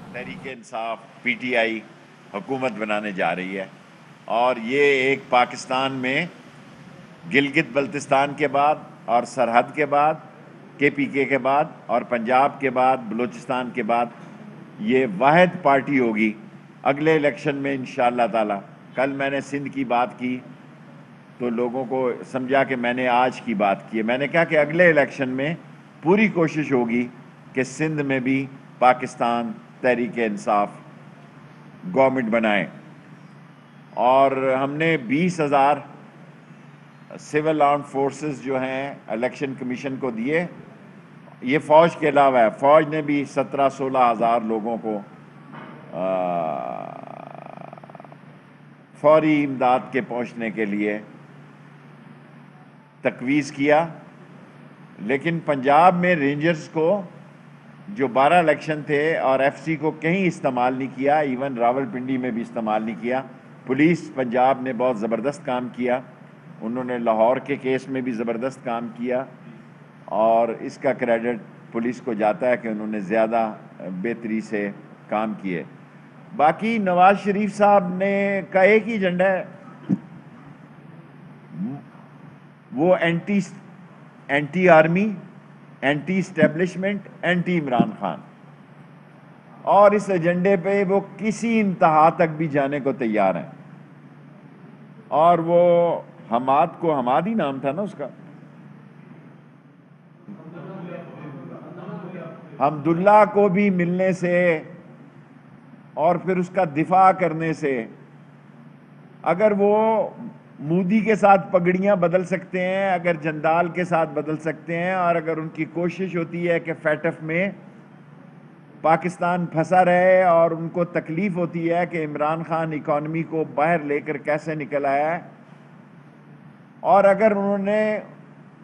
Tehreek Insaf PTI हुकूमत बनाने जा रही है, और ये एक पाकिस्तान में गिलगित बल्तिस्तान के बाद और सरहद के बाद, केपीके के बाद और पंजाब के बाद, बलूचिस्तान के बाद ये वाहिद पार्टी होगी अगले इलेक्शन में इंशाअल्लाह ताला। कल मैंने सिंध की बात की तो लोगों को समझा कि मैंने आज की बात की है। मैंने कहा कि अगले इलेक्शन में पूरी कोशिश होगी कि सिंध में भी पाकिस्तान तहरीक इंसाफ गवर्नमेंट बनाए, और हमने 20,000 सिविल आर्म फोर्सेस जो हैं इलेक्शन कमीशन को दिए। ये फ़ौज के अलावा है, फ़ौज ने भी 17-16 हज़ार लोगों को फौरी इमदाद के पहुंचने के लिए तकवीज़ किया। लेकिन पंजाब में रेंजर्स को जो 12 इलेक्शन थे और एफसी को कहीं इस्तेमाल नहीं किया, इवन रावलपिंडी में भी इस्तेमाल नहीं किया। पुलिस पंजाब ने बहुत ज़बरदस्त काम किया, उन्होंने लाहौर के केस में भी ज़बरदस्त काम किया, और इसका क्रेडिट पुलिस को जाता है कि उन्होंने ज़्यादा बेहतरी से काम किए। बाकी नवाज शरीफ साहब ने का एक ही एजेंडा है, वो anti army, anti establishment, anti Imran Khan, और इस एजेंडे पे वो किसी इंतहा तक भी जाने को तैयार हैं। और वो हमाद को, हमाद ही नाम था ना उसका, हमदुल्ला को भी मिलने से और फिर उसका दिफा करने से, अगर वो मोदी के साथ पगड़ियां बदल सकते हैं, अगर जंदाल के साथ बदल सकते हैं, और अगर उनकी कोशिश होती है कि फैटफ में पाकिस्तान फंसा रहे और उनको तकलीफ होती है कि इमरान खान इकॉनमी को बाहर लेकर कैसे निकल आया है, और अगर उन्होंने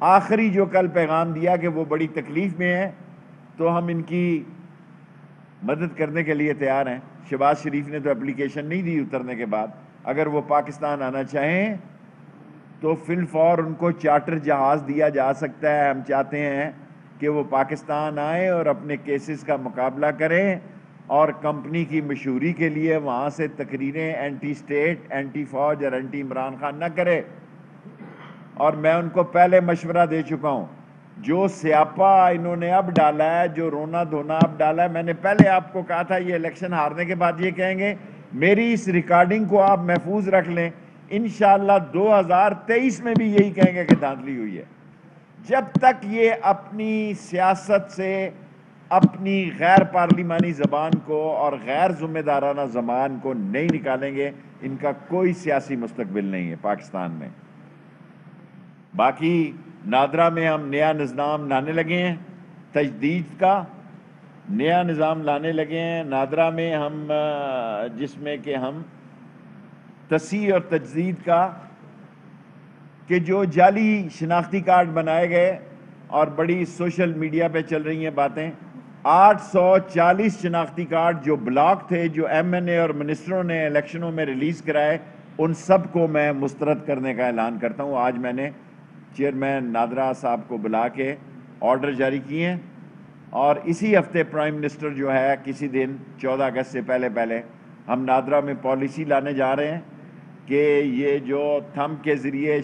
आखिरी जो कल पैगाम दिया कि वो बड़ी तकलीफ में है, तो हम इनकी मदद करने के लिए तैयार हैं। शहबाज शरीफ ने तो एप्लीकेशन नहीं दी उतरने के बाद। अगर वो पाकिस्तान आना चाहें तो फिलफौर उनको चार्टर जहाज़ दिया जा सकता है। हम चाहते हैं कि वो पाकिस्तान आए और अपने केसेस का मुकाबला करें, और कंपनी की मशहूरी के लिए वहाँ से तकरीरें एंटी स्टेट, एंटी फ़ौज और एंटी इमरान खान ना करे। और मैं उनको पहले मशवरा दे चुका हूँ, जो स्यापा इन्होंने अब डाला है, जो रोना धोना अब डाला है, मैंने पहले आपको कहा था ये इलेक्शन हारने के बाद ये कहेंगे। मेरी इस रिकॉर्डिंग को आप महफूज रख लें, इंशाअल्लाह 2023 में भी यही कहेंगे कि धांधली हुई है। जब तक ये अपनी सियासत से अपनी गैर पार्लिमानी ज़बान को और गैर ज़िम्मेदाराना ज़बान को नहीं निकालेंगे, इनका कोई सियासी मुस्तकबिल नहीं है पाकिस्तान में। बाकी नादरा में हम नया निज़ाम लाने लगे हैं, तजदीद का नया निज़ाम लाने लगे हैं नादरा में हम, जिसमें कि हम तसी और तजदीद का, कि जो जाली शनाख्ती कार्ड बनाए गए और बड़ी सोशल मीडिया पे चल रही हैं बातें, 840 शनाख्ती कार्ड जो ब्लॉक थे, जो एमएनए और मिनिस्टरों ने इलेक्शनों में रिलीज़ कराए, उन सब को मैं मुस्तरद करने का ऐलान करता हूँ। आज मैंने चेयरमैन नादरा साहब को बुला के ऑर्डर जारी किए हैं, और इसी हफ्ते प्राइम मिनिस्टर जो है किसी दिन 14 अगस्त से पहले हम नादरा में पॉलिसी लाने जा रहे हैं कि ये जो थंब के ज़रिए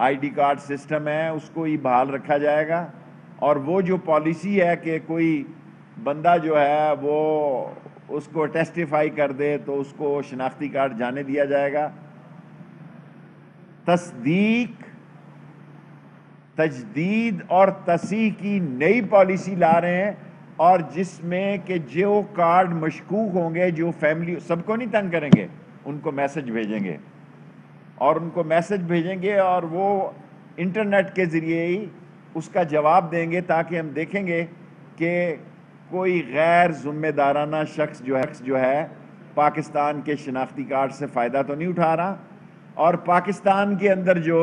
आईडी कार्ड सिस्टम है उसको ही बहाल रखा जाएगा, और वो जो पॉलिसी है कि कोई बंदा जो है वो उसको टेस्टिफाई कर दे तो उसको शनाख्ती कार्ड जाने दिया जाएगा। तस्दीक, तजदीद और तसी की नई पॉलिसी ला रहे हैं, और जिसमें कि जो कार्ड मशकूक होंगे, जो फैमिली, सबको नहीं तंग करेंगे, उनको मैसेज भेजेंगे, और उनको मैसेज भेजेंगे और वो इंटरनेट के ज़रिए ही उसका जवाब देंगे, ताकि हम देखेंगे कि कोई गैर ज़िम्मेदाराना शख्स जो है पाकिस्तान के शनाख्ती कार्ड से फ़ायदा तो नहीं उठा रहा। और पाकिस्तान के अंदर जो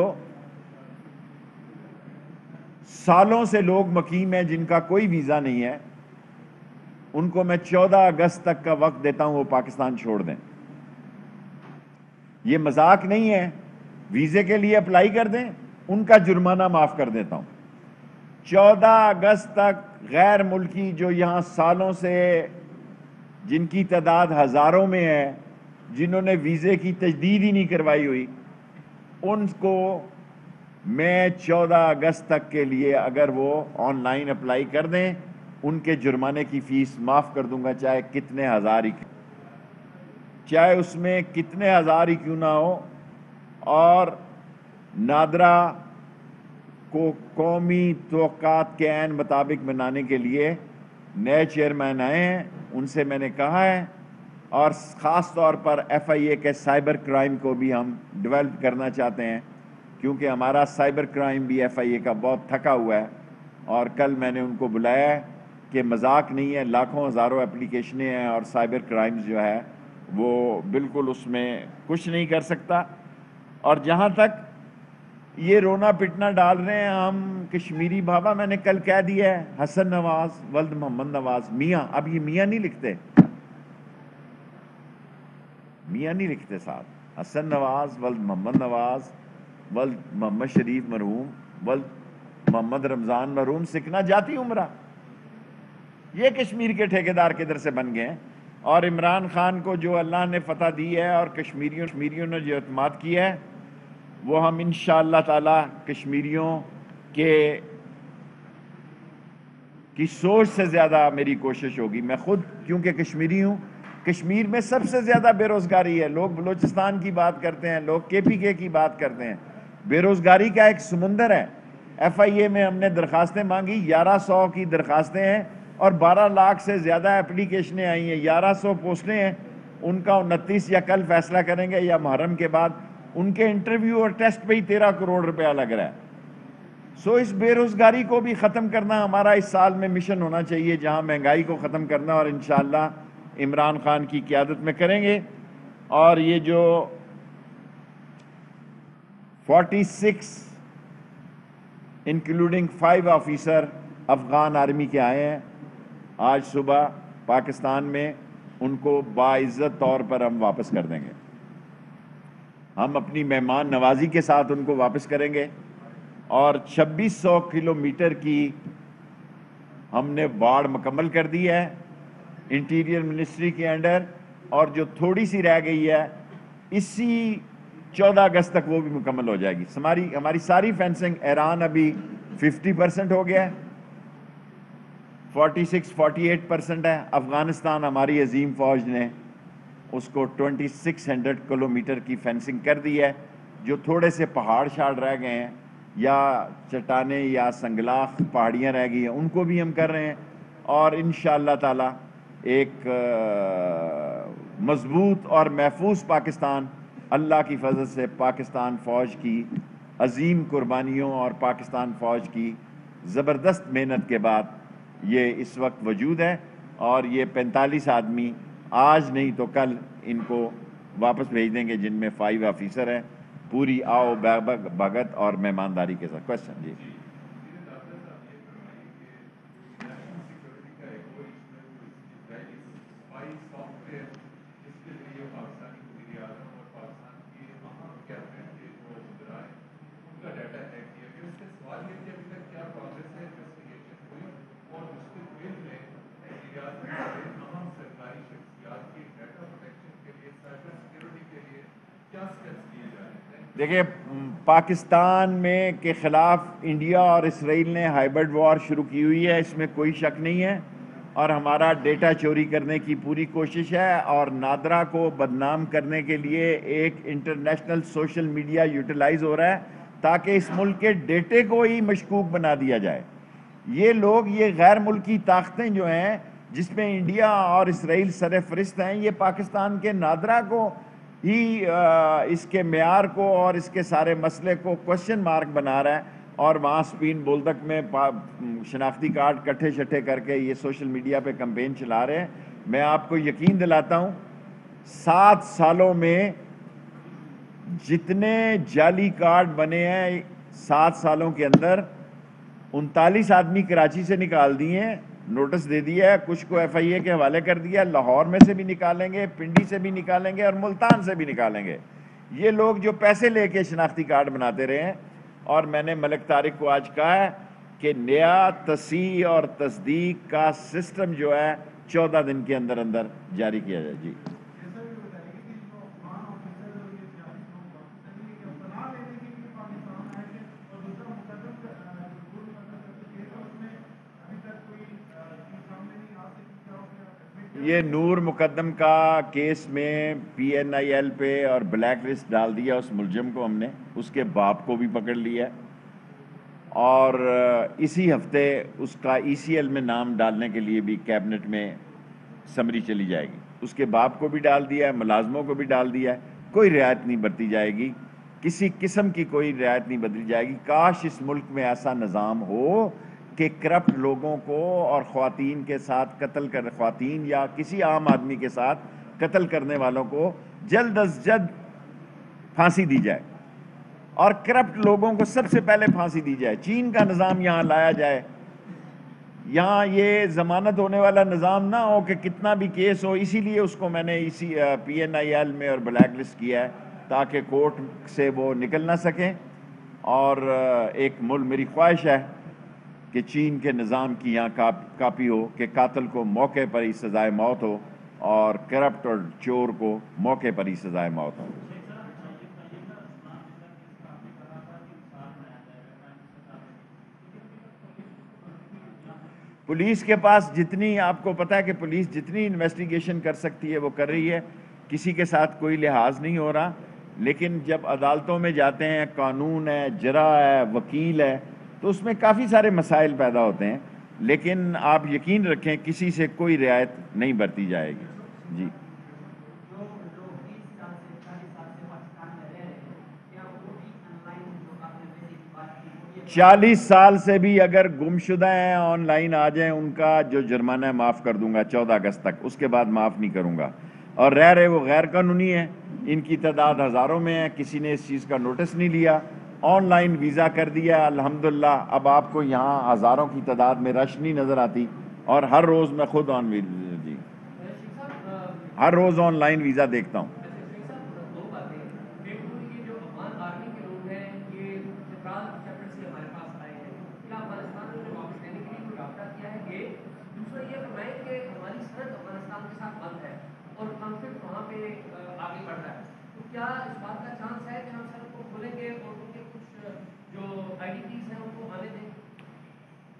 सालों से लोग मकीम हैं जिनका कोई वीज़ा नहीं है, उनको मैं 14 अगस्त तक का वक्त देता हूं वो पाकिस्तान छोड़ दें। ये मजाक नहीं है, वीज़े के लिए अप्लाई कर दें, उनका जुर्माना माफ़ कर देता हूं। 14 अगस्त तक गैर मुल्की जो यहाँ सालों से جن کی تعداد ہزاروں میں ہے، جنہوں نے ویزے کی تجدید ہی نہیں کروائی ہوئی، ان کو میں 14 اگست تک کے لیے اگر وہ آن لائن اپلائی کر دیں، ان کے جرمانے کی فیس معاف کر دوں گا، چاہے کتنے ہزار ہی چاہے اس میں کتنے ہزار ہی کیوں نہ ہو۔ اور نادرا کو قومی توقعات کے عین مطابق بنانے کے لیے نئے چیئرمین آئے ہیں، ان سے میں نے کہا ہے، اور خاص طور پر ایف آئی اے کے سائبر کرائم کو بھی ہم ڈیولپ کرنا چاہتے ہیں، کیونکہ ہمارا سائبر کرائم بھی ایف آئی اے کا بہت تھکا ہوا ہے۔ اور کل میں نے ان کو بلایا ہے کہ مذاق نہیں ہے، لاکھوں ہزاروں اپلیکیشنیں ہیں، اور سائبر کرائمز جو ہے وہ بالکل اس میں کچھ نہیں کر سکتا۔ اور جہاں تک یہ رونا پٹنا ڈال رہے ہیں ہم کشمیری، بابا میں نے کل کہہ دیا ہے، حسن نواز ولد محمد نواز میاں، اب یہ میاں نہیں لکھتے، میاں نہیں لکھتے صاحب، حسن نواز ولد محمد نواز ولد محمد شریف مرحوم ولد محمد رمضان مرحوم سکنا جاتی عمرہ، یہ کشمیر کے ٹھیکیدار کدھر سے بن گئے ہیں؟ اور عمران خان کو جو اللہ نے فتح دی ہے اور کشمیریوں نے جو اعتماد کیا ہے، وہ ہم انشاءاللہ تعالی کشمیریوں کی سوچ سے زیادہ میری کوشش ہوگی۔ میں خود کیونکہ کشمیری ہوں، کشمیر میں سب سے زیادہ بے روزگاری ہے، لوگ بلوچستان کی بات کرتے ہیں، لوگ کے پی کے کی بات کرتے ہیں، بے روزگاری کا ایک سمندر ہے۔ ایف آئی اے میں ہم نے درخواستیں مانگی، 1100 کی درخواستیں ہیں اور 12 لاکھ سے زیادہ اپلیکیشنیں آئی ہیں، 1100 پوسٹیں ہیں، ان کا 29 یا کل فیصلہ کریں گے یا محرم کے بعد، ان کے انٹرویو اور ٹیسٹ پہ ہی 13 کروڑ روپیہ لگ رہا ہے۔ سو اس بے روزگاری کو بھی ختم کرنا ہمارا اس سال میں مشن ہونا چاہیے، جہاں مہنگائی کو ختم کرنا، اور انشاءاللہ عمران خان کی قیادت میں کریں گے۔ اور یہ جو 46 انکلوڈنگ 5 آفیسر افغان آرمی کے آئے ہیں آج صبح پاکستان میں، ان کو باعزت طور پر ہم واپس کر دیں گے، ہم اپنی مہمان نوازی کے ساتھ ان کو واپس کریں گے۔ اور 2600 کلومیٹر کی ہم نے واڑ مکمل کر دی ہے انٹیریئر منسٹری کے انڈر، اور جو تھوڑی سی رہ گئی ہے اسی 14 اگست تک وہ بھی مکمل ہو جائے گی۔ ہماری ساری فینسنگ، ایران ابھی 50% ہو گیا ہے، 48% ہے، افغانستان ہماری عظیم فوج نے اس کو 2600 کلومیٹر کی فینسنگ کر دی ہے۔ جو تھوڑے سے پہاڑ شاڑ رہ گئے ہیں یا چٹانیں یا سنگلاخ پہاڑیاں رہ گئی ہیں، ان کو بھی ہم کر رہے ہیں، اور انشاءاللہ تعالی ایک مضبوط اور محفوظ پاکستان، اللہ کی فضل سے پاکستان فوج کی عظیم قربانیوں اور پاکستان فوج کی زبردست محنت کے بعد یہ اس وقت وجود ہے۔ اور یہ 45 آدمی آج نہیں تو کل ان کو واپس بھیج دیں گے، جن میں 5 آفیسر ہیں، پوری آؤ بھگت اور مہمانداری کے ساتھ۔ کوشچن جی دیکھیں، پاکستان میں کے خلاف انڈیا اور اسرائیل نے ہائبرڈ وار شروع کی ہوئی ہے، اس میں کوئی شک نہیں ہے، اور ہمارا ڈیٹا چوری کرنے کی پوری کوشش ہے، اور نادرا کو بدنام کرنے کے لیے ایک انٹرنیشنل سوشل میڈیا یوٹیلائز ہو رہا ہے تاکہ اس ملک کے ڈیٹے کو ہی مشکوک بنا دیا جائے۔ یہ لوگ، یہ غیر ملکی طاقتیں جو ہیں جس میں انڈیا اور اسرائیل سر فہرست ہیں، یہ پاکستان کے نادرا کو ہی اس کے معیار کو اور اس کے سارے مسئلے کو کوشچن مارک بنا رہا ہے، اور وہاں سپین بولدک میں شناختی کارڈ کٹھے شٹھے کر کے یہ سوشل میڈیا پہ کمپین چلا رہے ہیں۔ میں آپ کو یقین دلاتا ہوں 7 سالوں میں جتنے جعلی کارڈ بنے ہیں 7 سالوں کے اندر 39 آدمی کراچی سے نکال دیے ہیں، نوٹس دے دیا ہے، کچھ کو ایف آئی اے کے حوالے کر دیا، لاہور میں سے بھی نکالیں گے، پنڈی سے بھی نکالیں گے، اور ملتان سے بھی نکالیں گے۔ یہ لوگ جو پیسے لے کے شناختی کارڈ بناتے رہے ہیں، اور میں نے ملک طارق کو آج کہا ہے کہ نیا تصحیح اور تصدیق کا سسٹم جو ہے 14 दिन के अंदर अंदर जारी किया जाए। जी ये नूर मुकद्दम का केस में PNIL पे और ब्लैक लिस्ट डाल दिया उस मुलजिम को हमने, उसके बाप को भी पकड़ लिया और इसी हफ्ते उसका ECL में नाम डालने के लिए भी कैबिनेट में समरी चली जाएगी। उसके बाप को भी डाल दिया है, मुलाजमों को भी डाल दिया है। कोई रियायत नहीं बरती जाएगी, किसी किस्म की कोई रियायत नहीं बरती जाएगी। काश इस मुल्क में ऐसा निज़ाम हो कि करप्ट लोगों को और ख़वातीन के साथ ख़वातीन या किसी आम आदमी के साथ कत्ल करने वालों को जल्द अज जल्द फांसी दी जाए और करप्ट लोगों को सबसे पहले फांसी दी जाए। चीन का निज़ाम यहाँ लाया जाए, यहाँ ये ज़मानत होने वाला निज़ाम ना हो कि कितना भी केस हो। इसीलिए उसको मैंने इसी PNIL में और ब्लैक लिस्ट किया है ताकि कोर्ट से वो निकल ना सकें। और मेरी ख्वाहिश है कि चीन के निज़ाम की यहाँ कापी हो कि कातिल को मौके पर ही सज़ाए मौत हो और करप्ट और चोर को मौके पर ही सज़ाए मौत हो। पुलिस के पास जितनी, आपको पता है कि पुलिस जितनी इन्वेस्टिगेशन कर सकती है वो कर रही है, किसी के साथ कोई लिहाज नहीं हो रहा। लेकिन जब अदालतों में जाते हैं, कानून है, जरा है, वकील है, तो उसमें काफ़ी सारे मसाइल पैदा होते हैं। लेकिन आप यकीन रखें किसी से कोई रियायत नहीं बरती जाएगी। जी 40 साल से भी अगर गुमशुदा हैं ऑनलाइन आ जाएं, उनका जो जुर्माना है माफ़ कर दूंगा 14 अगस्त तक, उसके बाद माफ़ नहीं करूंगा। और रह रहे वो गैर कानूनी है, इनकी तादाद हज़ारों में है, किसी ने इस चीज़ का नोटिस नहीं लिया। ऑनलाइन वीज़ा कर दिया अल्हम्दुलिल्लाह, अब आपको यहाँ हज़ारों की तादाद में रश नहीं नज़र आती। और हर रोज़ मैं खुद जी हर रोज़ ऑनलाइन वीज़ा देखता हूँ।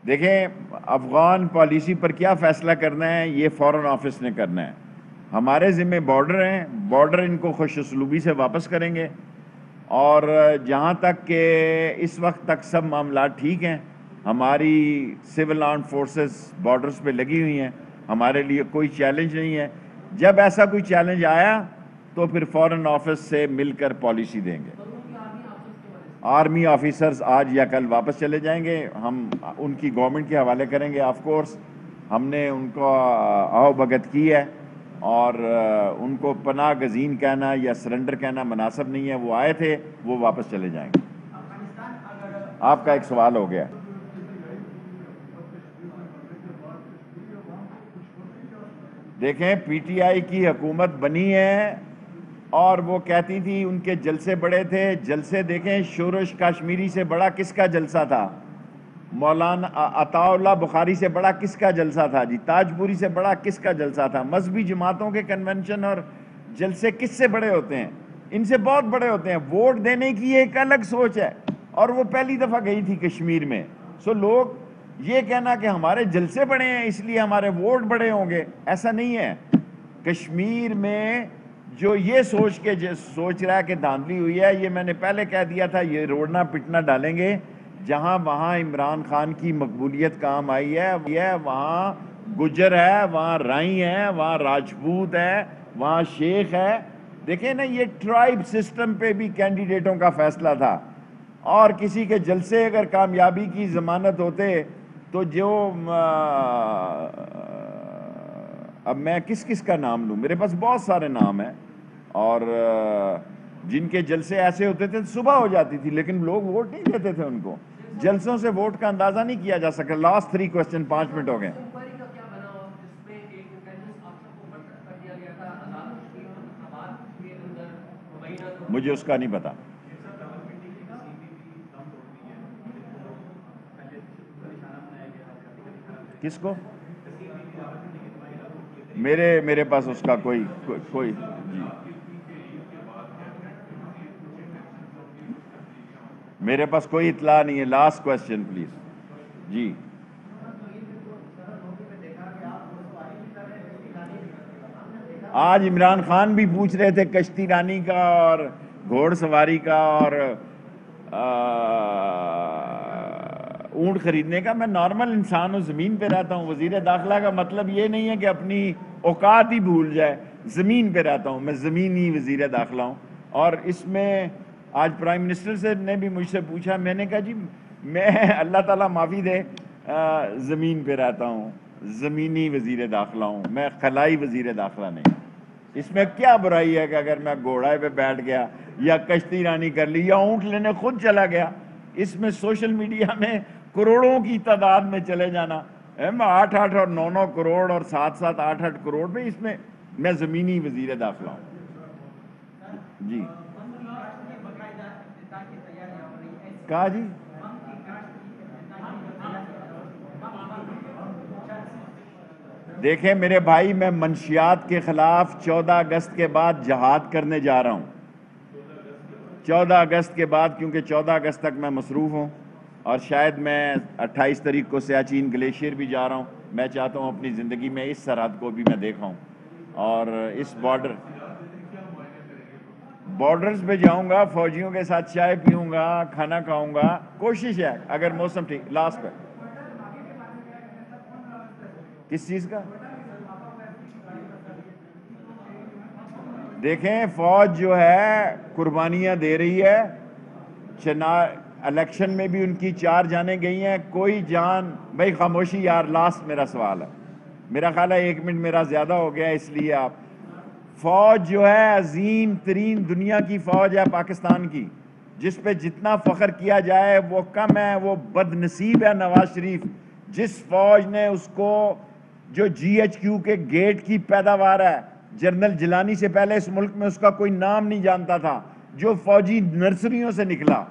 देखें, अफ़गान पॉलिसी पर क्या फ़ैसला करना है ये फ़ॉरेन ऑफिस ने करना है। हमारे ज़िम्मे बॉर्डर हैं, बॉर्डर इनको खुशउस्लूबी से वापस करेंगे। और जहाँ तक कि इस वक्त तक सब मामला ठीक हैं, हमारी सिविल आर्म फोर्सेस बॉर्डर्स पे लगी हुई हैं, हमारे लिए कोई चैलेंज नहीं है। जब ऐसा कोई चैलेंज आया तो फिर फॉरेन ऑफिस से मिलकर पॉलिसी देंगे। आर्मी ऑफिसर्स आज या कल वापस चले जाएंगे, हम उनकी गवर्नमेंट के हवाले करेंगे। ऑफ कोर्स हमने उनको आओ भगत की है और उनको पनाह गज़ीन कहना या सरेंडर कहना मुनासिब नहीं है। वो आए थे, वो वापस चले जाएंगे। आपका एक सवाल हो गया। देखें, PTI की हुकूमत बनी है और वो कहती थी उनके जलसे बड़े थे। जलसे देखें, शोरश कश्मीरी से बड़ा किसका जलसा था? मौलाना अताउल्लाह बुखारी से बड़ा किसका जलसा था? जी ताजपुरी से बड़ा किसका जलसा था? मजहबी जमातों के कन्वेंशन और जलसे किससे बड़े होते हैं? इनसे बहुत बड़े होते हैं। वोट देने की एक अलग सोच है और वो पहली दफ़ा गई थी कश्मीर में। सो लोग ये कहना कि हमारे जलसे बड़े हैं इसलिए हमारे वोट बड़े होंगे, ऐसा नहीं है। कश्मीर में जो ये सोच रहा है कि धांधली हुई है, ये मैंने पहले कह दिया था, ये रोड़ना पिटना डालेंगे। जहां वहां इमरान खान की मकबूलियत काम आई है, वहां गुजर है, वहां राई है, वहां राजपूत है, वहां शेख है। देखें ना, ये ट्राइब सिस्टम पे भी कैंडिडेटों का फैसला था। और किसी के जलसे अगर कामयाबी की जमानत होते तो जो अब मैं किस किस का नाम लूँ, मेरे पास बहुत सारे नाम हैं। और जिनके जलसे ऐसे होते थे सुबह हो जाती थी, लेकिन लोग वोट नहीं देते थे उनको। जलसों से वोट का अंदाजा नहीं किया जा सका। लास्ट 3 क्वेश्चन, 5 मिनट हो गए। मुझे उसका नहीं पता। किसको? میرے پاس اس کا کوئی جی میرے پاس کوئی اطلاع نہیں ہے. Last question please. جی آج عمران خان بھی پوچھ رہے تھے کشتی رانی کا اور گھوڑ سواری کا اور اونٹ خریدنے کا. میں نارمل انسان ہوں, زمین پہ رہتا ہوں. وزیر داخلہ کا مطلب یہ نہیں ہے کہ اپنی اوقات ہی بھول جائے. زمین پہ رہتا ہوں میں, زمینی وزیر داخلہ ہوں. اور اس میں آج پرائم منسٹر سے نے بھی مجھ سے پوچھا, میں نے کہا جی میں اللہ تعالیٰ معافی دے زمین پہ رہتا ہوں, زمینی وزیر داخلہ ہوں, میں خلائی وزیر داخلہ نہیں. اس میں کیا برائی ہے کہ اگر میں گھوڑے پہ بیٹھ گیا یا کشتی رانی کر لی یا اونٹ لینے خود چلا گیا. اس میں سوشل میڈیا میں کروڑوں کی تعداد میں چلے جانا, 8 اور 9 کروڑ اور 7 8 کروڑ میں, اس میں میں زمینی وزیر داخلہ ہوں. جی کہا جی دیکھیں میرے بھائی, میں منشیات کے خلاف 14 اگست کے بعد جہاد کرنے جا رہا ہوں. 14 اگست کے بعد, کیونکہ 14 اگست تک میں مصروف ہوں اور شاید میں 28 تاریخ کو سیاچین گلیشیئر بھی جا رہا ہوں. میں چاہتا ہوں اپنی زندگی میں اس سرحد کو بھی میں دیکھا ہوں اور اس بارڈرز پہ جاؤں گا, فوجیوں کے ساتھ چائے پیوں گا, کھانا کھاؤں گا. کوشش ہے اگر موسم ٹھیک. لاسٹ پہ کس چیز کا دیکھیں, فوج جو ہے قربانیاں دے رہی ہے. الیکشن میں بھی ان کی 4 جانیں گئی ہیں. کوئی جان, بھائی خاموشی یار, لاسٹ میرا سوال ہے. میرا خیال ہے 1 منٹ میرا زیادہ ہو گیا, اس لیے آپ. فوج جو ہے عظیم ترین دنیا کی فوج ہے پاکستان کی, جس پہ جتنا فخر کیا جائے وہ کم ہے. وہ بد نصیب ہے نواز شریف, جس فوج نے اس کو, جو GHQ کے گیٹ کی پیداوار ہے, جنرل جیلانی سے پہلے اس ملک میں اس کا کوئی نام نہیں جانتا تھا, جو فوجی نرسریوں سے نکلا.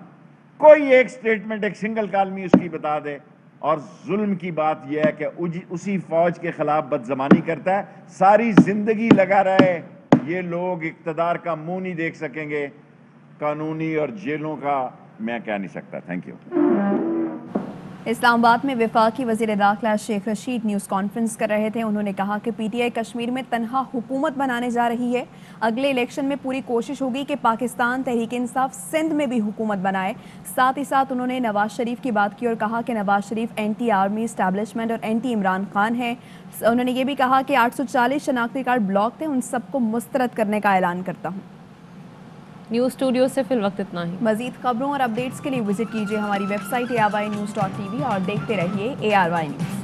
کوئی ایک سٹیٹمنٹ, ایک سنگل کالمی اس کی بتا دے. اور ظلم کی بات یہ ہے کہ اسی فوج کے خلاف بدزبانی کرتا ہے. ساری زندگی لگا رہے, یہ لوگ اقتدار کا منہ نہیں دیکھ سکیں گے. قانونی اور جیلوں کا میں کہہ نہیں سکتا. Thank you. اسلام آباد میں وفاقی وزیر داخلہ شیخ رشید نیوز کانفرنس کر رہے تھے. انہوں نے کہا کہ PTI کشمیر میں تنہا حکومت بنانے جا رہی ہے. اگلے الیکشن میں پوری کوشش ہوگی کہ پاکستان تحریک انصاف سندھ میں بھی حکومت بنائے. ساتھ ہی ساتھ انہوں نے نواز شریف کی بات کی اور کہا کہ Nawaz Sharif anti army establishment اور اینٹی عمران خان ہیں. انہوں نے یہ بھی کہا کہ 840 شناختی کارڈ بلاک تھے, ان سب کو مسترد کرنے کا اعلان کرتا ہوں. نیوز اسٹوڈیو سے فی الوقت اتنا ہی. مزید خبروں اور اپڈیٹس کے لیے وزٹ کیجیے ہماری ویب سائٹ ARYnews.tv اور دیکھتے رہیے ARY نیوز.